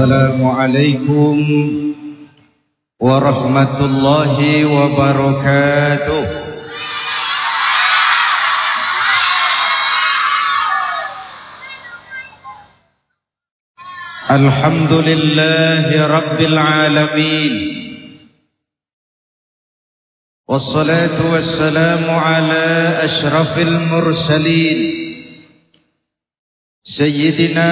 Assalamualaikum warahmatullahi wabarakatuh. Alhamdulillahi rabbil alamin. Wassalatu wassalamu ala ashrafil mursalin Sayyidina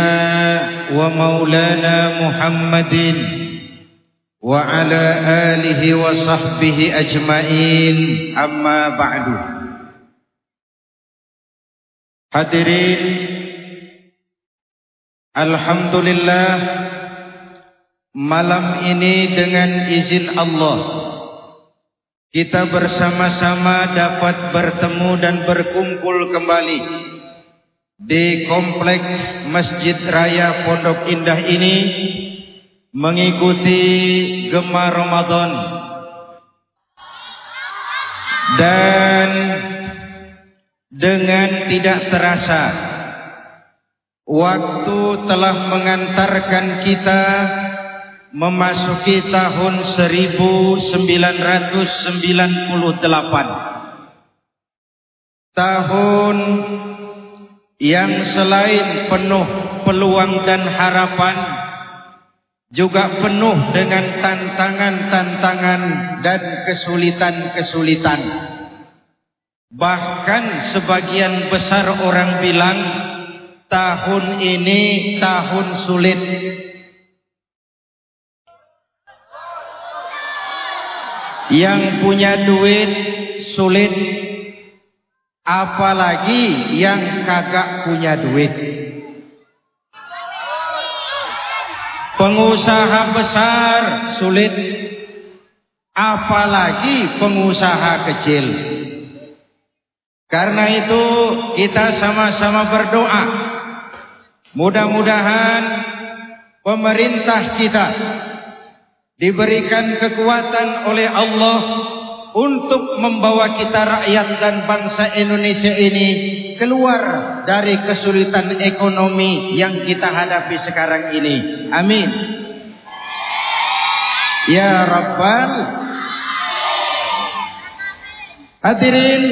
wa maulana Muhammadin wa ala alihi wa sahbihi ajmain, amma ba'du. Hadirin, alhamdulillah, malam ini dengan izin Allah kita bersama-sama dapat bertemu dan berkumpul kembali di komplek Masjid Raya Pondok Indah ini mengikuti Gema Ramadan. Dan dengan tidak terasa waktu telah mengantarkan kita memasuki tahun 1998. Tahun yang selain penuh peluang dan harapan, juga penuh dengan tantangan-tantangan dan kesulitan-kesulitan. Bahkan sebagian besar orang bilang tahun ini tahun sulit. Yang punya duit sulit, apalagi yang kagak punya duit. Pengusaha besar sulit, apalagi pengusaha kecil. Karena itu kita sama-sama berdoa, mudah-mudahan pemerintah kita diberikan kekuatan oleh Allah untuk membawa kita rakyat dan bangsa Indonesia ini keluar dari kesulitan ekonomi yang kita hadapi sekarang ini. Amin. Ya Rabbal. Hadirin,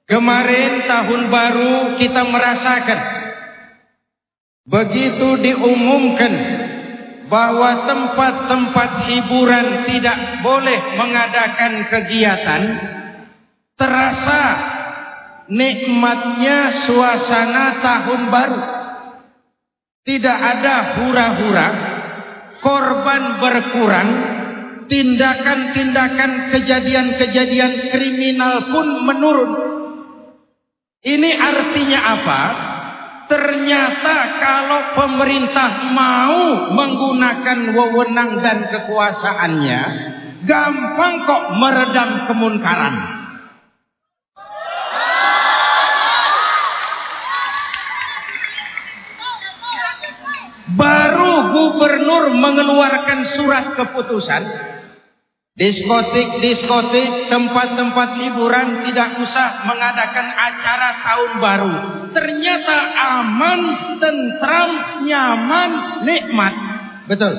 kemarin tahun baru kita merasakan begitu diumumkan bahwa tempat-tempat hiburan tidak boleh mengadakan kegiatan, terasa nikmatnya suasana tahun baru. Tidak ada hura-hura, korban berkurang, tindakan-tindakan kejadian-kejadian kriminal pun menurun. Ini artinya apa? Ternyata kalau pemerintah mau menggunakan wewenang dan kekuasaannya, gampang kok meredam kemunkaran. Baru gubernur mengeluarkan surat keputusan, diskotik, tempat-tempat hiburan tidak usah mengadakan acara tahun baru. Ternyata aman, tentram, nyaman, nikmat. Betul.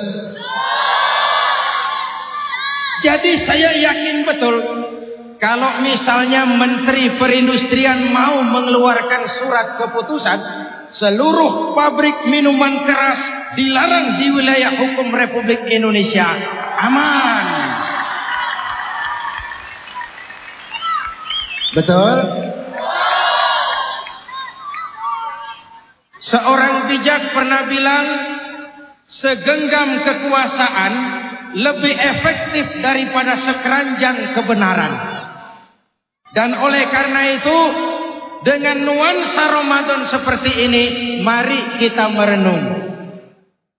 Jadi saya yakin betul, kalau misalnya Menteri Perindustrian mau mengeluarkan surat keputusan, seluruh pabrik minuman keras dilarang di wilayah hukum Republik Indonesia. Aman. Betul? Seorang bijak pernah bilang, segenggam kekuasaan lebih efektif daripada sekeranjang kebenaran. Dan oleh karena itu, dengan nuansa Ramadan seperti ini, mari kita merenung.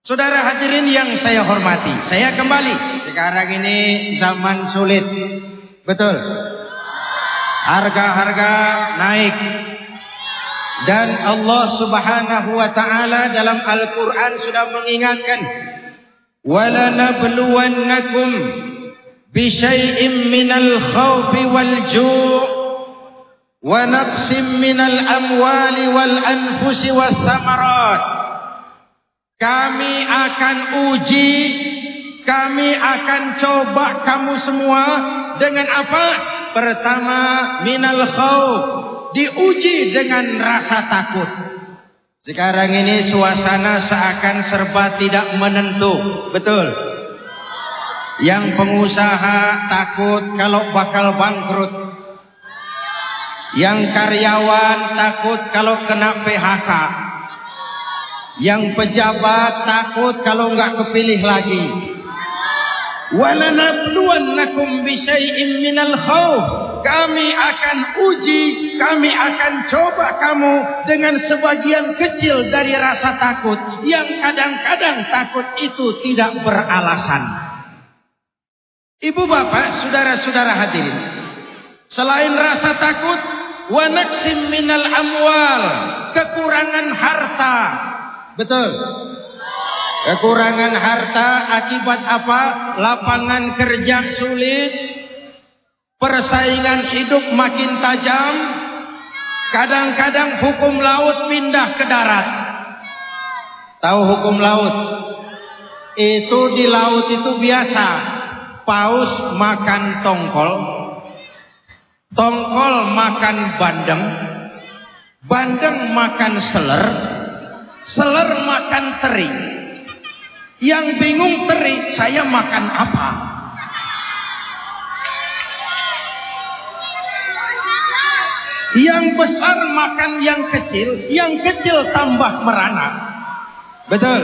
Saudara hadirin yang saya hormati, saya kembali. Sekarang ini zaman sulit. Betul? Harga-harga naik. Dan Allah Subhanahu wa taala dalam Al-Qur'an sudah mengingatkan, "Walanabluwannakum bisyai'im minal khawfi wal ju' wa naqsim minal amwali wal anfusi was samarat." Kami akan uji, kami akan coba kamu semua dengan apa? Pertama, minal khauf, diuji dengan rasa takut. Sekarang ini suasana seakan serba tidak menentu, betul? Yang pengusaha takut kalau bakal bangkrut. Yang karyawan takut kalau kena PHK. Yang pejabat takut kalau nggak kepilih lagi. Walanabluwannakum bisyai'im minal khauf. Kami akan uji, kami akan coba kamu dengan sebagian kecil dari rasa takut yang kadang-kadang takut itu tidak beralasan. Ibu bapak, saudara-saudara hadirin, selain rasa takut, wa naqsim minal amwal, kekurangan harta. Betul? Kekurangan harta akibat apa? Lapangan kerja sulit, persaingan hidup makin tajam, kadang-kadang hukum laut pindah ke darat. Tahu hukum laut? Itu di laut itu biasa. Paus makan tongkol, tongkol makan bandeng, bandeng makan seler, seler makan teri. Yang bingung teri, saya makan apa? Yang besar makan yang kecil tambah merana. Betul?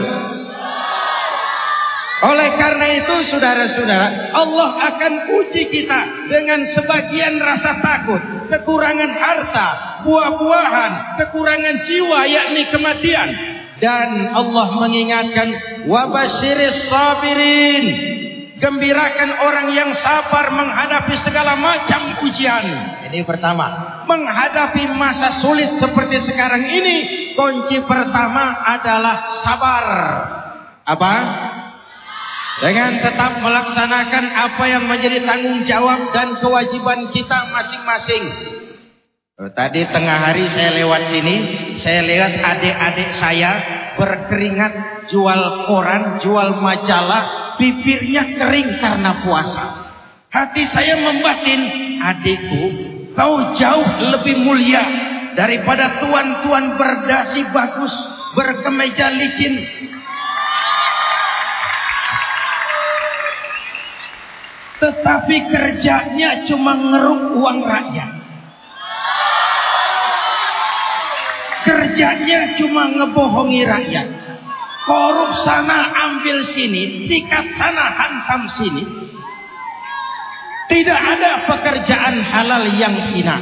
Oleh karena itu saudara-saudara, Allah akan uji kita dengan sebagian rasa takut, kekurangan harta, buah-buahan, kekurangan jiwa yakni kematian. Dan Allah mengingatkan, wabasyiris sabirin, gembirakan orang yang sabar menghadapi segala macam ujian. Ini pertama, menghadapi masa sulit seperti sekarang ini, kunci pertama adalah sabar. Apa? Dengan tetap melaksanakan apa yang menjadi tanggung jawab dan kewajiban kita masing-masing. Tadi tengah hari saya lewat sini, saya lihat adik-adik saya berkeringat jual koran, jual majalah, bibirnya kering karena puasa. Hati saya membatin, adikku, kau jauh lebih mulia daripada tuan-tuan berdasi bagus, berkemeja licin. Tetapi kerjanya cuma ngeruk uang rakyat. Kerjanya cuma ngebohongi rakyat. Korup sana ambil sini, sikat sana hantam sini. Tidak ada pekerjaan halal yang hina.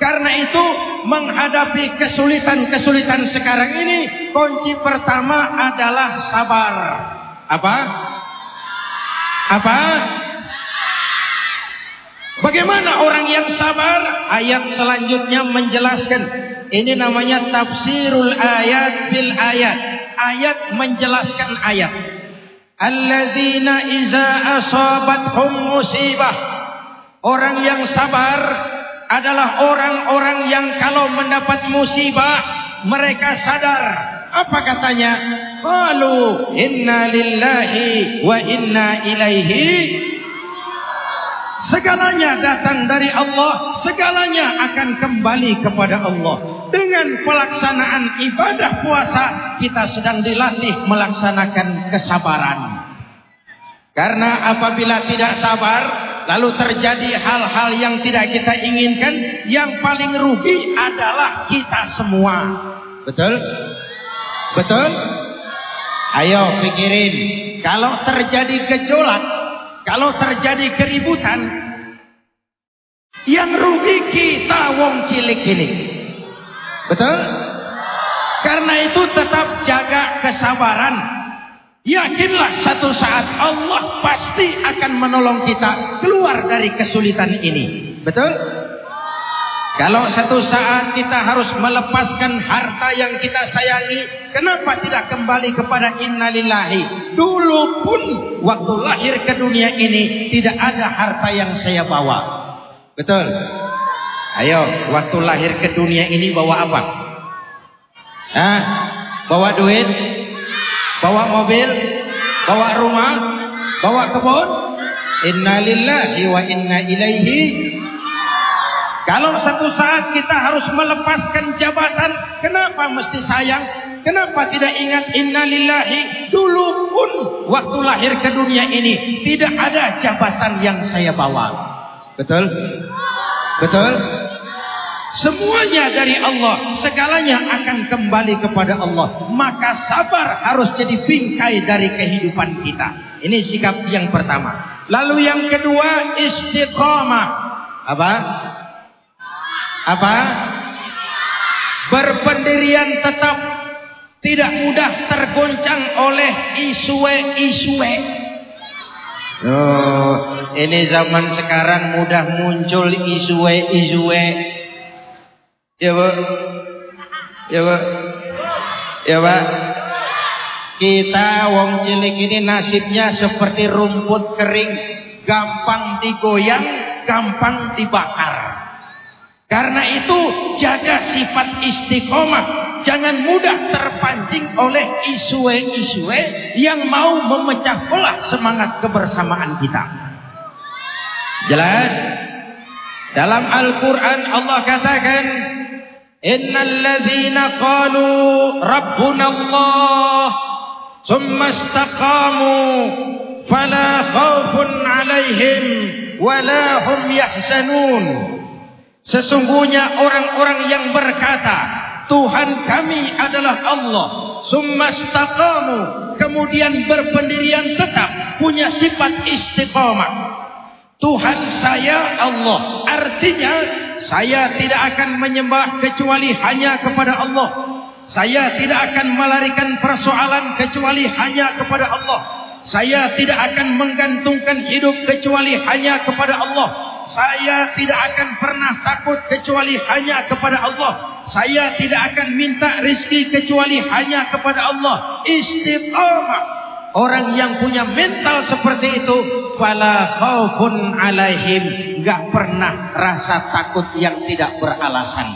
Karena itu menghadapi kesulitan-kesulitan sekarang ini, kunci pertama adalah sabar. Apa? Apa? Bagaimana orang yang sabar? Ayat selanjutnya menjelaskan. Ini namanya tafsirul ayat bil ayat. Ayat menjelaskan ayat. Alladzina iza asabathum musibah. Orang yang sabar adalah orang-orang yang kalau mendapat musibah mereka sadar. Apa katanya? Qalu inna lillahi wa inna ilaihi. Segalanya datang dari Allah, segalanya akan kembali kepada Allah. Dengan pelaksanaan ibadah puasa, kita sedang dilatih melaksanakan kesabaran. Karena apabila tidak sabar, lalu terjadi hal-hal yang tidak kita inginkan, yang paling rugi adalah kita semua. Betul? Betul? Ayo pikirin, kalau terjadi gejolak, kalau terjadi keributan, yang rugi kita wong cilik ini. Betul? Karena itu tetap jaga kesabaran. Yakinlah satu saat Allah pasti akan menolong kita keluar dari kesulitan ini. Betul? Kalau satu saat kita harus melepaskan harta yang kita sayangi, kenapa tidak kembali kepada innalillahi? Dulu pun waktu lahir ke dunia ini tidak ada harta yang saya bawa. Betul? Ayo, waktu lahir ke dunia ini bawa apa? Hah? Bawa duit? bawa mobil, bawa rumah, bawa kebun. Inna lillahi wa inna ilaihi. Kalau satu saat kita harus melepaskan jabatan, kenapa mesti sayang? Kenapa tidak ingat inna lillahi? Dulu pun waktu lahir ke dunia ini tidak ada jabatan yang saya bawa. Betul? Betul? Semuanya dari Allah, segalanya akan kembali kepada Allah. Maka sabar harus jadi bingkai dari kehidupan kita. Ini sikap yang pertama. Lalu yang kedua, istiqamah. Apa? Apa? Berpendirian tetap, tidak mudah tergoncang oleh isu-isu. Oh, ini zaman sekarang mudah muncul isu-isu. Ya, Bu. Ya, Bu. Ya, Pak. Kita wong cilik ini nasibnya seperti rumput kering, gampang digoyang, gampang dibakar. Karena itu jaga sifat istiqomah, jangan mudah terpancing oleh isu-isu yang mau memecah belah semangat kebersamaan kita. Jelas? Dalam Al-Quran Allah katakan, innal ladzina qalu rabbuna Allah thumma istaqamu fala khaufun 'alaihim wala hum yahzanun. Sesungguhnya orang-orang yang berkata Tuhan kami adalah Allah, summa istaqamu, kemudian berpendirian tetap, punya sifat istiqamah. Tuhan saya Allah, artinya saya tidak akan menyembah kecuali hanya kepada Allah. Saya tidak akan melarikan persoalan kecuali hanya kepada Allah. Saya tidak akan menggantungkan hidup kecuali hanya kepada Allah. Saya tidak akan pernah takut kecuali hanya kepada Allah. Saya tidak akan minta rezeki kecuali hanya kepada Allah. Istiqamah. Orang yang punya mental seperti itu, fala khaufun 'alaihim, enggak pernah rasa takut yang tidak beralasan.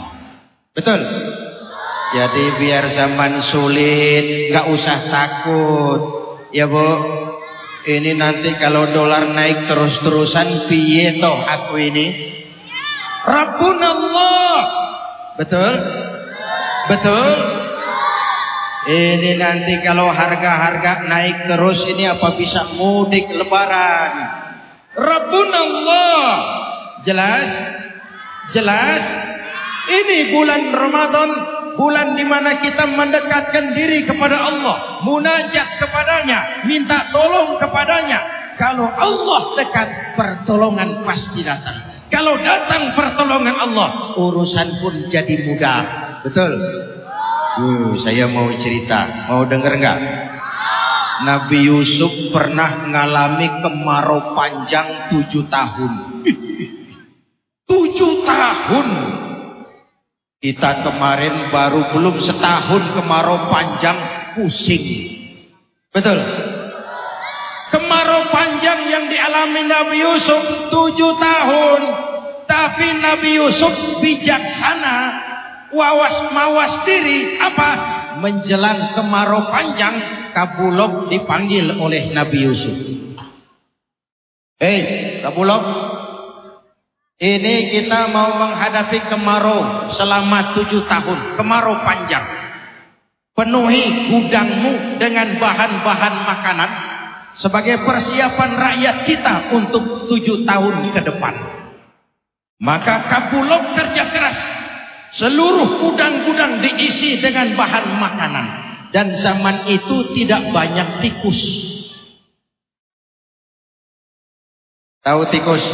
Betul? Jadi biar zaman sulit, enggak usah takut. Ya, Bu. Ini nanti kalau dolar naik terus-terusan piye toh aku ini? Rabbunallah. Betul? Betul? Ini nanti kalau harga-harga naik terus ini apa bisa mudik lebaran? Rabbunallah. Jelas? Jelas? Ini bulan Ramadan, bulan di mana kita mendekatkan diri kepada Allah, munajat kepadanya, minta tolong kepadanya. Kalau Allah dekat, pertolongan pasti datang. Kalau datang pertolongan Allah, urusan pun jadi mudah. Betul? Saya mau cerita, mau denger nggak? Nabi Yusuf pernah mengalami kemarau panjang 7 tahun. 7 tahun. Kita kemarin baru belum setahun kemarau panjang, pusing. Betul? Kemarau panjang yang dialami Nabi Yusuf 7 tahun. Tapi Nabi Yusuf bijaksana, mawas diri. Apa? Menjelang kemarau panjang, Kabulok dipanggil oleh Nabi Yusuf. Kabulok, ini kita mau menghadapi kemarau selama 7 tahun, kemarau panjang. Penuhi gudangmu dengan bahan-bahan makanan sebagai persiapan rakyat kita untuk 7 tahun ke depan. Maka Kabulok kerja keras. Seluruh gudang-gudang diisi dengan bahan makanan. Dan zaman itu tidak banyak tikus. Tahu tikus?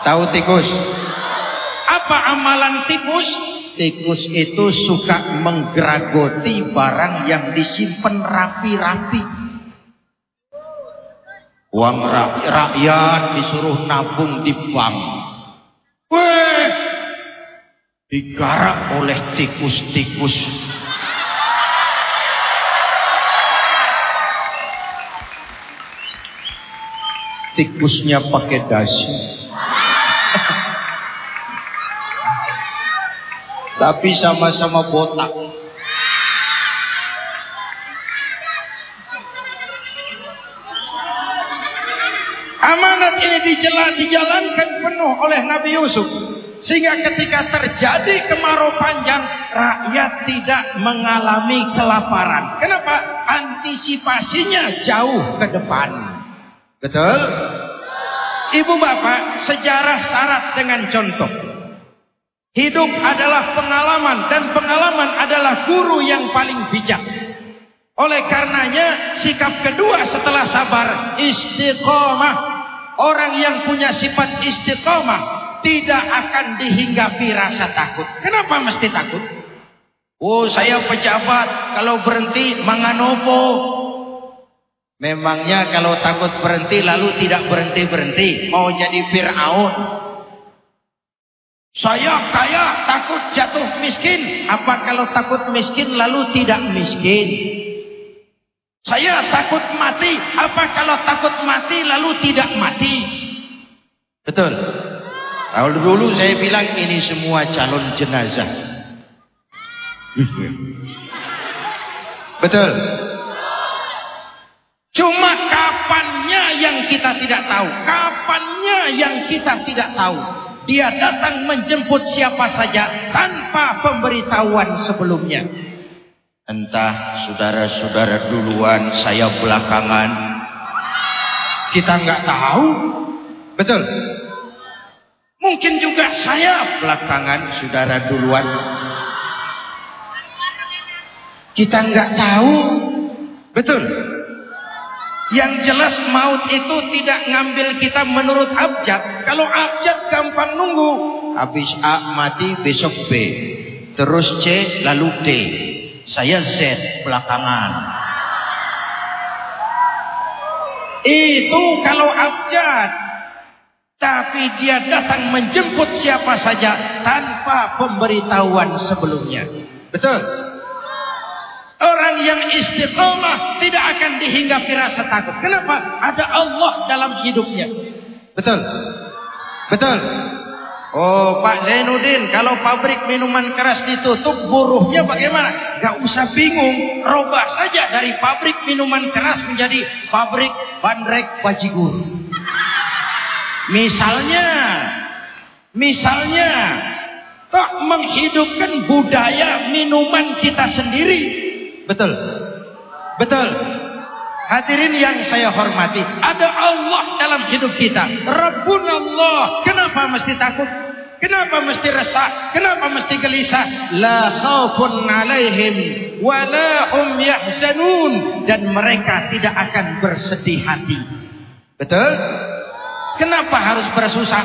Tahu tikus? Apa amalan tikus? Tikus itu suka menggeragoti barang yang disimpan rapi-rapi. Uang rakyat disuruh nabung di bank. Digarap oleh tikus-tikus. Tikusnya pakai dasi. Tapi sama-sama botak. dijalankan penuh oleh Nabi Yusuf. Sehingga ketika terjadi kemarau panjang, rakyat tidak mengalami kelaparan. Kenapa? Antisipasinya jauh ke depan. Betul? Ibu bapak, sejarah syarat dengan contoh. Hidup adalah pengalaman, dan pengalaman adalah guru yang paling bijak. Oleh karenanya, sikap kedua setelah sabar, istiqomah. Orang yang punya sifat istiqomah tidak akan dihinggapi rasa takut. Kenapa mesti takut? Oh, saya pejabat, kalau berhenti manganopo. Memangnya kalau takut berhenti lalu tidak berhenti-berhenti, mau jadi Fir'aun. Saya kaya takut jatuh miskin. Apa kalau takut miskin lalu tidak miskin? Saya takut mati. Apa kalau takut mati lalu tidak mati? Betul. Kalau dulu saya bilang ini semua calon jenazah. Betul. Cuma kapannya yang kita tidak tahu. Kapannya yang kita tidak tahu. Dia datang menjemput siapa saja tanpa pemberitahuan sebelumnya. Entah saudara-saudara duluan, saya belakangan. Kita nggak tahu. Betul. Mungkin juga saya belakangan, saudara duluan. Kita nggak tahu. Betul. Yang jelas maut itu tidak ngambil kita menurut abjad. Kalau abjad gampang nunggu. Habis A mati, besok B. Terus C, lalu D. Saya Z belakangan. Itu kalau abjad. Tapi dia datang menjemput siapa saja tanpa pemberitahuan sebelumnya. Betul. Orang yang istiqomah tidak akan dihinggapi rasa takut. Kenapa? Ada Allah dalam hidupnya. Betul. Betul. Oh, Pak Zainuddin, kalau pabrik minuman keras ditutup, buruhnya bagaimana? Gak usah bingung, robah saja dari pabrik minuman keras menjadi pabrik bandrek bajigur. Misalnya, tak menghidupkan budaya minuman kita sendiri. Betul. Betul. Hadirin yang saya hormati, ada Allah dalam hidup kita. Rabbunallah. Kenapa mesti takut? Kenapa mesti resah? Kenapa mesti gelisah? La khaufun alaihim wa la hum yahzanun. Dan mereka tidak akan bersedih hati. Betul? Kenapa harus bersusah?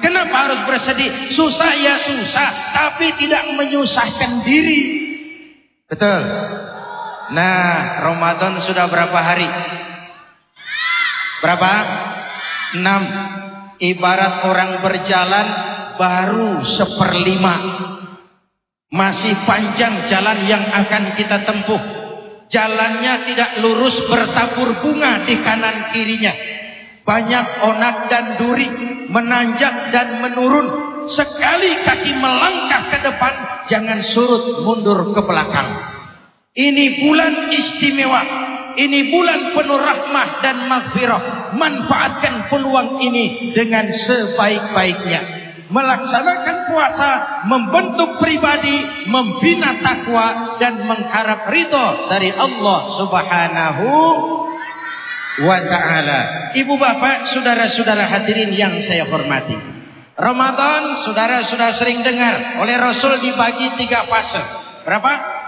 Kenapa harus bersedih? Susah ya susah, tapi tidak menyusahkan diri. Betul. Nah, Ramadan sudah berapa hari? Berapa? 6. Ibarat orang berjalan baru 1/5. Masih panjang jalan yang akan kita tempuh. Jalannya tidak lurus bertabur bunga di kanan kirinya. Banyak onak dan duri, menanjak dan menurun. Sekali kaki melangkah ke depan, jangan surut mundur ke belakang. Ini bulan istimewa. Ini bulan penuh rahmah dan maghfirah. Manfaatkan peluang ini dengan sebaik-baiknya. Melaksanakan puasa, membentuk pribadi, membina takwa, dan mengharap ridho dari Allah Subhanahu wa ta'ala. Ibu bapak, saudara-saudara hadirin yang saya hormati, Ramadan saudara sudah sering dengar oleh Rasul dibagi 3 fase. Berapa?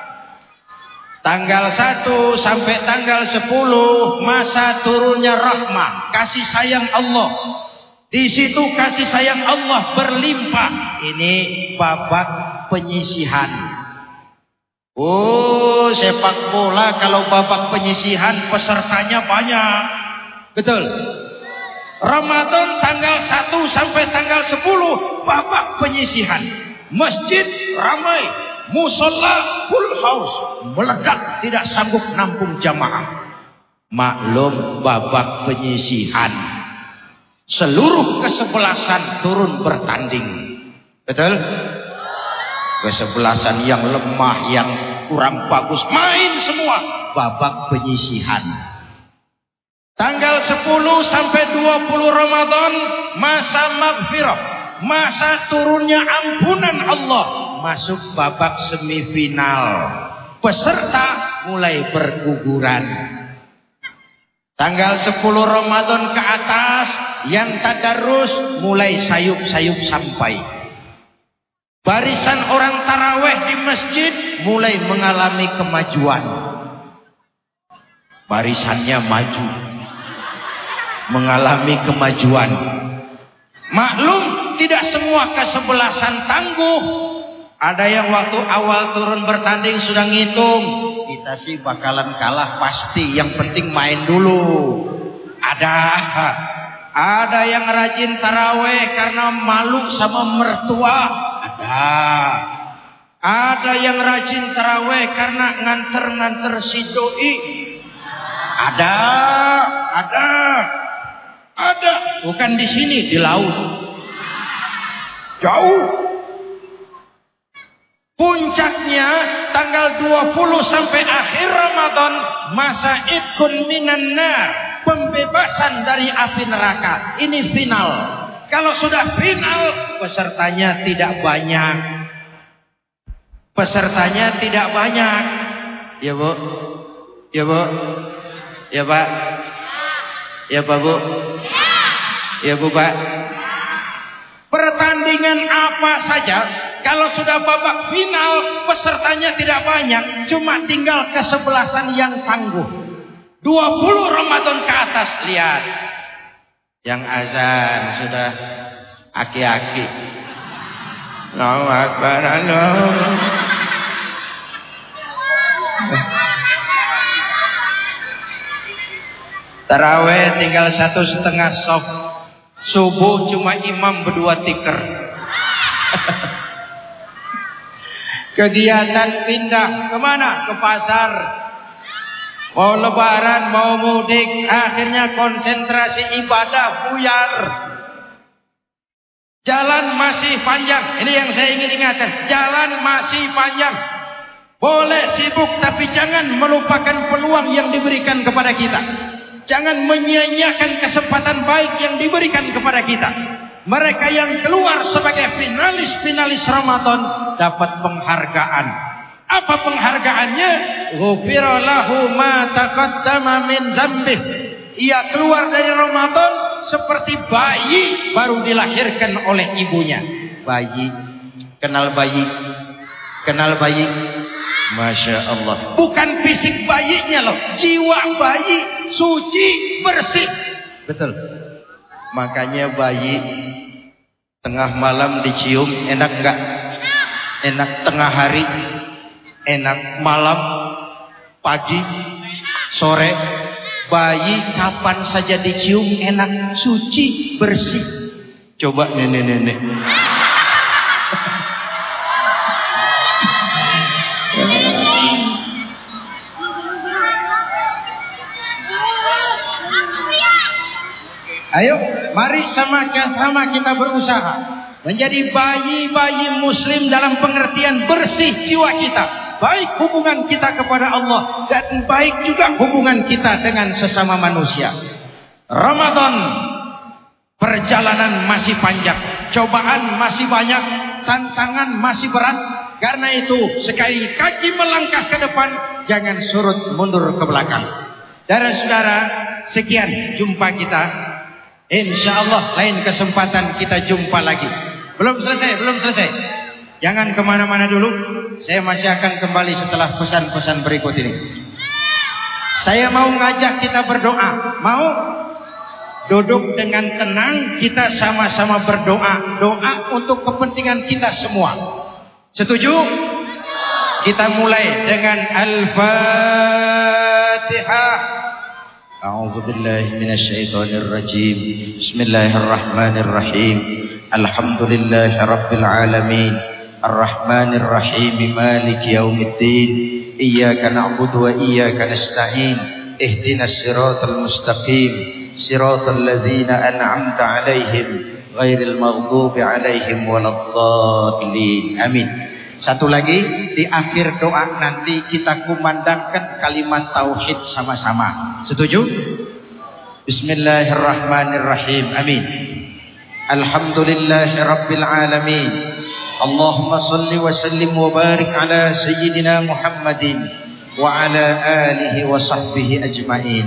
Tanggal 1 sampai tanggal 10 masa turunnya rahmah, kasih sayang Allah. Di situ kasih sayang Allah berlimpah. Ini babak penyisihan. Oh, sepak bola kalau babak penyisihan pesertanya banyak. Betul. Ramadan tanggal 1 sampai tanggal 10 babak penyisihan. Masjid ramai, musola full house, meledak tidak sanggup nampung jamaah. Maklum babak penyisihan. Seluruh kesebelasan turun bertanding. Betul? Kesebelasan yang lemah, yang kurang bagus, main semua babak penyisihan. Tanggal 10 sampai 20 Ramadan masa maghfirah, masa turunnya ampunan Allah, masuk babak semifinal. Peserta mulai berguguran. Tanggal 10 Ramadan ke atas yang tadarus mulai sayup-sayup sampai. Barisan orang taraweh di masjid mulai mengalami kemajuan. Barisannya maju, mengalami kemajuan. Maklum tidak semua kesebelasan tangguh. Ada yang waktu awal turun bertanding sudah ngitung, kita sih bakalan kalah pasti, yang penting main dulu. Ada yang rajin taraweh karena malu sama mertua. Ada yang rajin taraweh karena nganter-nganter si doi. Ada. Bukan di sini, di laut. Jauh. Puncaknya tanggal 20 sampai akhir Ramadan masa idkun minan nar, pembebasan dari api neraka. Ini final. Kalau sudah final, pesertanya tidak banyak. Pesertanya tidak banyak. Ya Bu? Ya Bu? Ya Pak? Ya Pak Bu? Ya Bu Pak? Pertandingan apa saja, kalau sudah babak final, pesertanya tidak banyak, cuma tinggal kesebelasan yang tangguh. 20 Ramadan ke atas, lihat. Yang azan sudah aki-aki. Allahu Akbar, Allah. Taraweh tinggal 1,5 soft. Subuh cuma imam berdua tikar. Kegiatan pindah kemana? Ke pasar. Mau lebaran, mau mudik, akhirnya konsentrasi ibadah buyar. Jalan masih panjang. Ini yang saya ingin ingatkan. Jalan masih panjang. Boleh sibuk, tapi jangan melupakan peluang yang diberikan kepada kita. Jangan menyia-nyiakan kesempatan baik yang diberikan kepada kita. Mereka yang keluar sebagai finalis Ramadan dapat penghargaan. Apa penghargaannya? Ghufira lahu ma taqaddama min dzambih. Ia keluar dari Ramadan seperti bayi baru dilahirkan oleh ibunya. Bayi, kenal bayi, kenal bayi. Masya Allah. Bukan fisik bayinya loh, jiwa bayi suci bersih. Betul. Makanya bayi tengah malam dicium enak enggak? Enak. Tengah hari enak, malam, pagi, sore. Bayi kapan saja dicium enak, suci, bersih. Coba nenek-nenek. Ayo, mari sama-sama kita berusaha menjadi bayi-bayi muslim dalam pengertian bersih jiwa kita. Baik hubungan kita kepada Allah dan baik juga hubungan kita dengan sesama manusia. Ramadan, perjalanan masih panjang, cobaan masih banyak, tantangan masih berat. Karena itu, sekali kaki melangkah ke depan, jangan surut mundur ke belakang. Saudara-saudara, sekian jumpa kita. Insya Allah lain kesempatan kita jumpa lagi. Belum selesai. Jangan kemana-mana dulu. Saya masih akan kembali setelah pesan-pesan berikut ini. Saya mau ngajak kita berdoa. Mau? Duduk dengan tenang, kita sama-sama berdoa. Doa untuk kepentingan kita semua. Setuju? Kita mulai dengan Al-Fatihah. A'udzu billahi minasyaitonir rajim. Bismillahirrahmanirrahim. Alhamdulillahi rabbil alamin. Arrahmanir rahim. Maliki yaumiddin. Iyyaka na'budu wa iyyaka nasta'in. Ihdinas siratal mustaqim. Siratal ladzina an'amta 'alaihim ghairil maghdubi 'alaihim waladdallin. Amin. Satu lagi, di akhir doa nanti kita kumandangkan kalimat tauhid sama-sama. Setuju? Bismillahirrahmanirrahim. Amin. Alhamdulillahi Rabbil Alamin. Allahumma salli wa sallim wa barik ala Sayyidina Muhammadin wa ala alihi wa sahbihi ajma'in.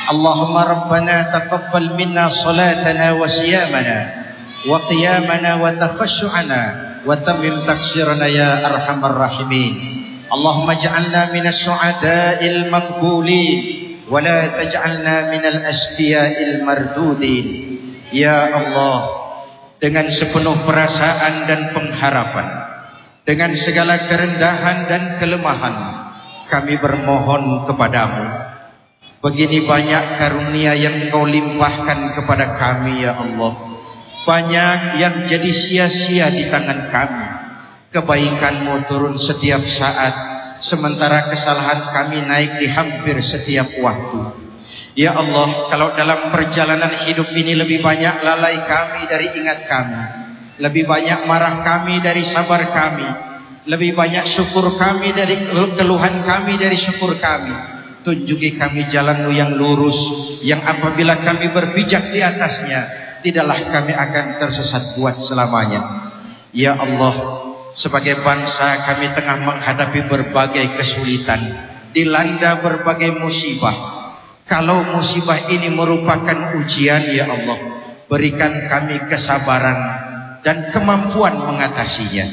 Allahumma Rabbana taqabbal minna salatana wa siyamana wa qiyamana wa takhashu'ana wa tamim taksirana ya arhamar rahimin. Allahumma ja'alna minas su'ada'il maqbulin wa la taj'alna minal asfiya'il mardudin. Ya Allah, dengan sepenuh perasaan dan pengharapan, dengan segala kerendahan dan kelemahan, kami bermohon kepadamu. Begini banyak karunia yang Engkau limpahkan kepada kami, ya Allah. Banyak yang jadi sia-sia di tangan kami. Kebaikan-Mu turun setiap saat, sementara kesalahan kami naik di hampir setiap waktu. Ya Allah, kalau dalam perjalanan hidup ini lebih banyak lalai kami dari ingat kami, lebih banyak marah kami dari sabar kami, lebih banyak syukur kami dari keluhan kami dari syukur kami. Tunjuki kami jalan-Mu yang lurus, yang apabila kami berpijak di atasnya, tidaklah kami akan tersesat buat selamanya. Ya Allah, sebagai bangsa kami tengah menghadapi berbagai kesulitan, dilanda berbagai musibah. Kalau musibah ini merupakan ujian, ya Allah, berikan kami kesabaran dan kemampuan mengatasinya.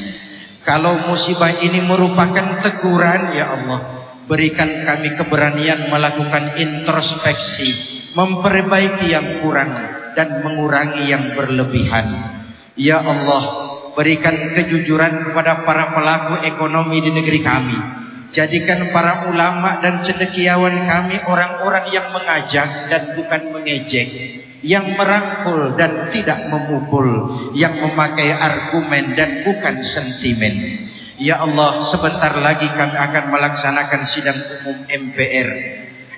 Kalau musibah ini merupakan teguran, ya Allah, berikan kami keberanian melakukan introspeksi, memperbaiki yang kurang dan mengurangi yang berlebihan. Ya Allah, berikan kejujuran kepada para pelaku ekonomi di negeri kami. Jadikan para ulama dan cendekiawan kami orang-orang yang mengajak dan bukan mengejek, yang merangkul dan tidak memukul, yang memakai argumen dan bukan sentimen. Ya Allah, sebentar lagi kami akan melaksanakan sidang umum MPR.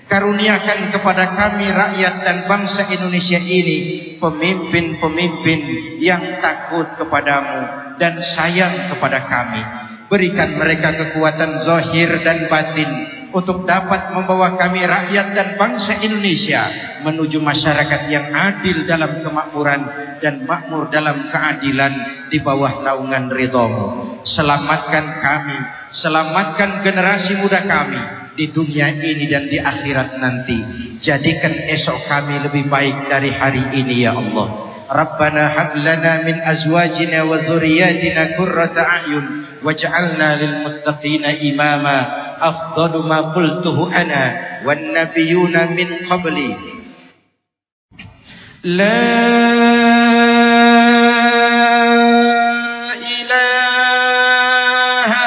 Karuniakan kepada kami rakyat dan bangsa Indonesia ini pemimpin-pemimpin yang takut kepadamu dan sayang kepada kami. Berikan mereka kekuatan zahir dan batin untuk dapat membawa kami rakyat dan bangsa Indonesia menuju masyarakat yang adil dalam kemakmuran dan makmur dalam keadilan di bawah naungan ridha-Mu. Selamatkan kami, selamatkan generasi muda kami di dunia ini dan di akhirat nanti. Jadikan esok kami lebih baik dari hari ini, ya Allah. Rabbana hab lana min azwajina wa dzurriyyatina qurrata a'yun waj'alna lil muttaqina imama. Afdalu ma qultuhu ana wan nabiyyuna min qabli. La ilaha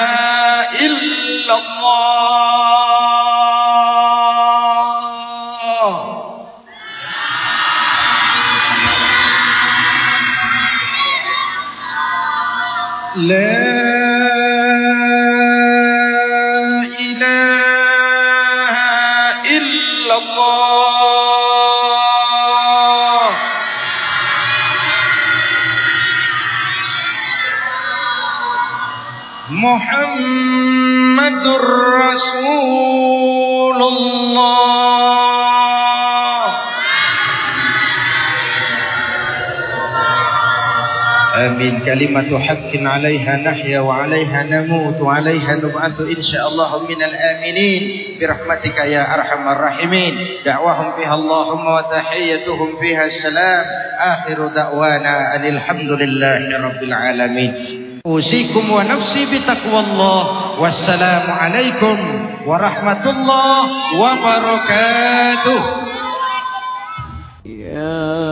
illallah. La ilaha illallah. Muhammadur Rasulullah. Amin. Kalimatu haqqin 'alaiha nahya wa 'alaiha namut wa 'alaiha nub'atsu insyaallah minal aminin birahmatika ya arhamar rahimin. Da'wahum fiha Allahumma wa tahiyyatuhum fiha salam. Akhiru da'wana alhamdulillahi rabbil alamin. Usikum wa nafsi bitaqwallah. Wassalamu alaikum warahmatullahi wabarakatuh. Ya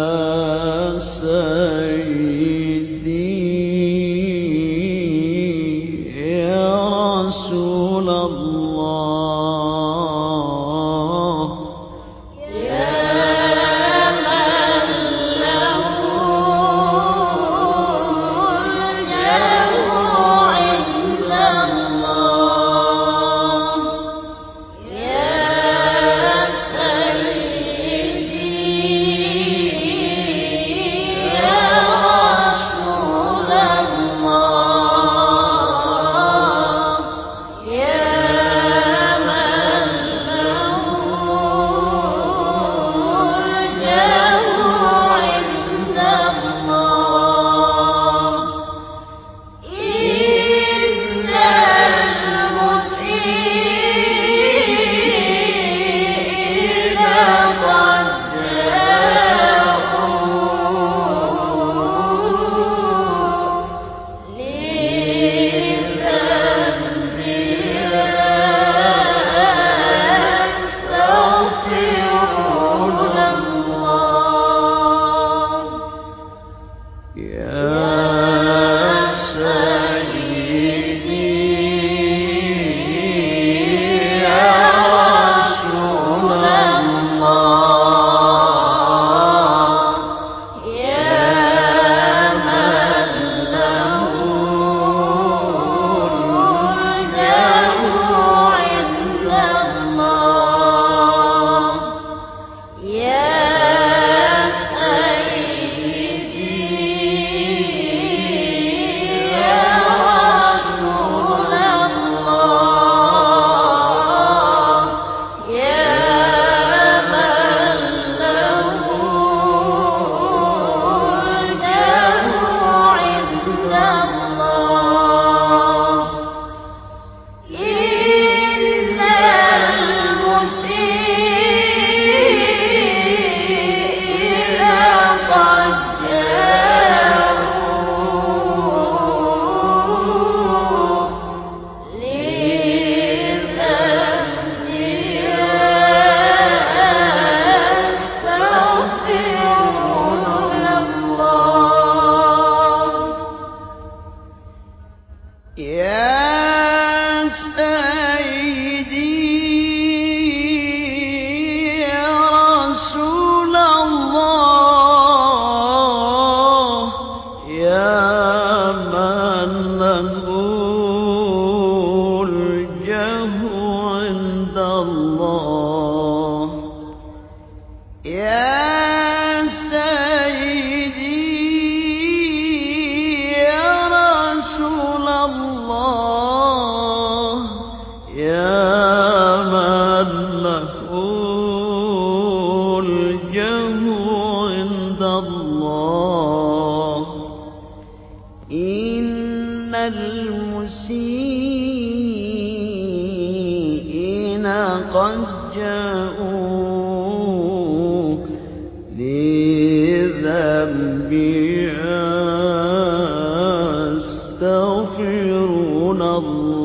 يا سيدي يا رسول الله يا من له الجاه عند الله يا إن المسيئين قد جاءوا لذنب يستغفرون الله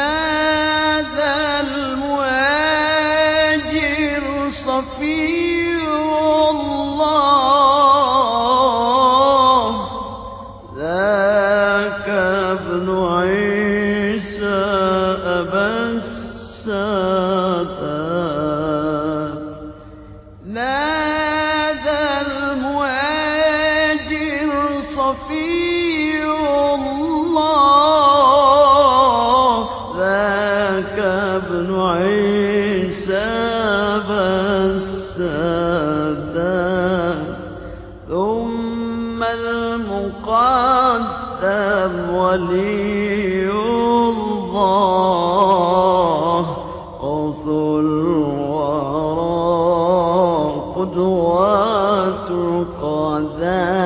نادى المهاجر صفي الله ذاك ابن عيسى أبا السادات نادى المهاجر صفي ابن عيسى بالسادات ثم المقدم ولي الله غوث الورى قدوة القذات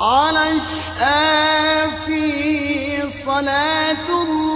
على الشافي صلاة الله